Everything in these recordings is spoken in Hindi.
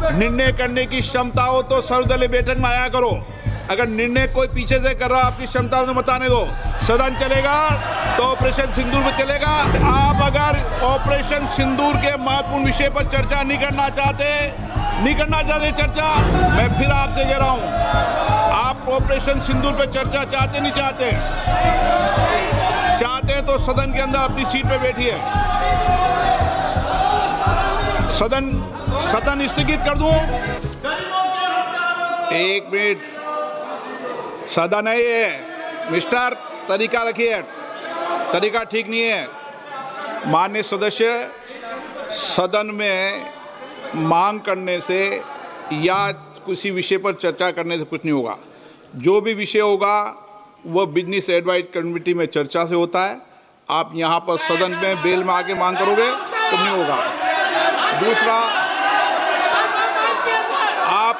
निर्णय करने की क्षमता हो तो सर्वदलीय बैठक में आया करो। अगर निर्णय कोई पीछे से कर रहा, आपकी क्षमता में बताने दो। सदन चलेगा तो ऑपरेशन सिंदूर में चलेगा। आप अगर ऑपरेशन सिंदूर के महत्वपूर्ण विषय पर चर्चा नहीं करना चाहते चर्चा, मैं फिर आपसे कह रहा हूं, आप ऑपरेशन सिंदूर पर चर्चा चाहते नहीं चाहते तो सदन के अंदर अपनी सीट पे बैठिए। सदन स्थगित कर दूं। एक मिनट, सदन है ये मिस्टर, तरीका रखिए, तरीका ठीक नहीं है। माननीय सदस्य, सदन में मांग करने से या किसी विषय पर चर्चा करने से कुछ नहीं होगा। जो भी विषय होगा वह बिजनेस एडवाइज कमेटी में चर्चा से होता है। आप यहाँ पर सदन में बेल में आके मांग करोगे तो नहीं होगा। दूसरा, आप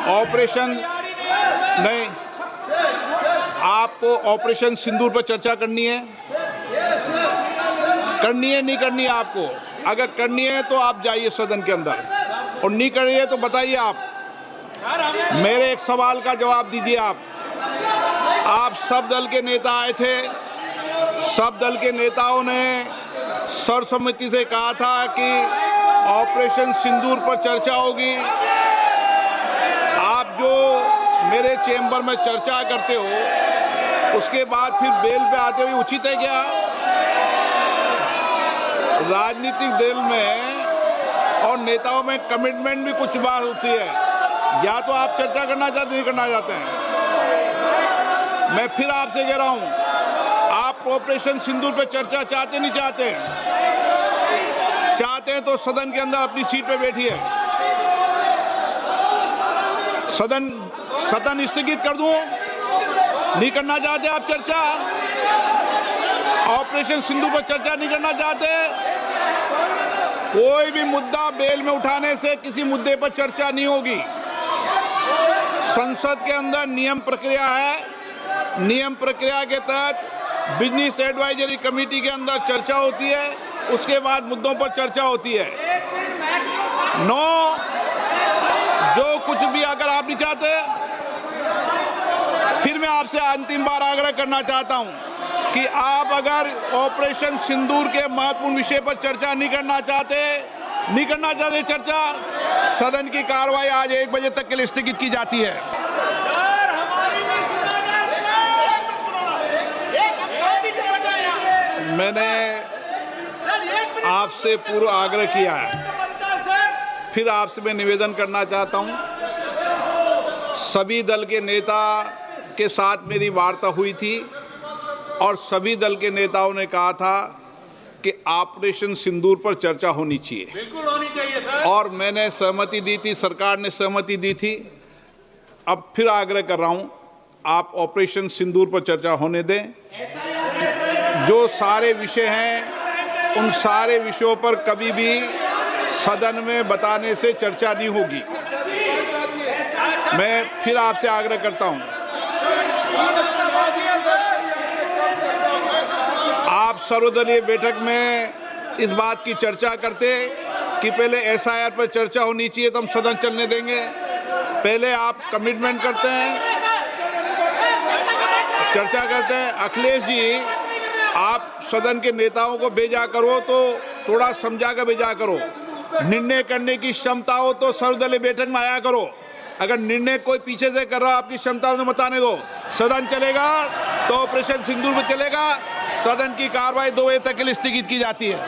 ऑपरेशन नहीं, आपको ऑपरेशन सिंदूर पर चर्चा करनी है नहीं करनी है आपको। अगर करनी है तो आप जाइए सदन के अंदर, और नहीं करनी है तो बताइए। आप मेरे एक सवाल का जवाब दीजिए। आप सब दल के नेता आए थे, सब दल के नेताओं ने सर्वसम्मति से कहा था कि ऑपरेशन सिंदूर पर चर्चा होगी। आप जो मेरे चेंबर में चर्चा करते हो, उसके बाद फिर बेल पे आते हुए उचित है क्या? राजनीतिक दल में और नेताओं में कमिटमेंट भी कुछ बात होती है। या तो आप चर्चा करना चाहते, नहीं करना चाहते हैं। मैं फिर आपसे कह रहा हूं, आप ऑपरेशन सिंदूर पे चर्चा चाहते नहीं चाहते हैं तो सदन के अंदर अपनी सीट पे बैठिए। सदन स्थगित कर दूं। नहीं करना चाहते आप चर्चा, ऑपरेशन सिंदूर पर चर्चा नहीं करना चाहते। कोई भी मुद्दा बेल में उठाने से किसी मुद्दे पर चर्चा नहीं होगी। संसद के अंदर नियम प्रक्रिया है। नियम प्रक्रिया के तहत बिजनेस एडवाइजरी कमेटी के अंदर चर्चा होती है, उसके बाद मुद्दों पर चर्चा होती है। जो कुछ भी अगर आप नहीं चाहते, फिर मैं आपसे अंतिम बार आग्रह करना चाहता हूं कि आप अगर ऑपरेशन सिंदूर के महत्वपूर्ण विषय पर चर्चा नहीं करना चाहते चर्चा, सदन की कार्रवाई आज 1 बजे तक के लिए स्थगित की जाती है। मैंने आपसे पूर्व आग्रह किया है, फिर आपसे मैं निवेदन करना चाहता हूं। सभी दल के नेता के साथ मेरी वार्ता हुई थी और सभी दल के नेताओं ने कहा था कि ऑपरेशन सिंदूर पर चर्चा होनी चाहिए। बिल्कुल होनी चाहिए सर। और मैंने सहमति दी थी, सरकार ने सहमति दी थी। अब फिर आग्रह कर रहा हूं, आप ऑपरेशन सिंदूर पर चर्चा होने दें। जो सारे विषय हैं, उन सारे विषयों पर कभी भी सदन में बताने से चर्चा नहीं होगी। मैं फिर आपसे आग्रह करता हूं, आप सर्वदलीय बैठक में इस बात की चर्चा करते कि पहले एसआईआर पर चर्चा होनी चाहिए तो हम सदन चलने देंगे। पहले आप कमिटमेंट करते हैं, चर्चा करते हैं। अखिलेश जी, आप सदन के नेताओं को भेजा करो तो थोड़ा समझा कर भेजा करो। निर्णय करने की क्षमता हो तो सर्वदलीय बैठक में आया करो। अगर निर्णय कोई पीछे से कर रहा, आपकी क्षमता में बताने दो। सदन चलेगा तो ऑपरेशन सिंदूर में चलेगा। सदन की कार्रवाई 2 बजे तक के लिए स्थगित की जाती है।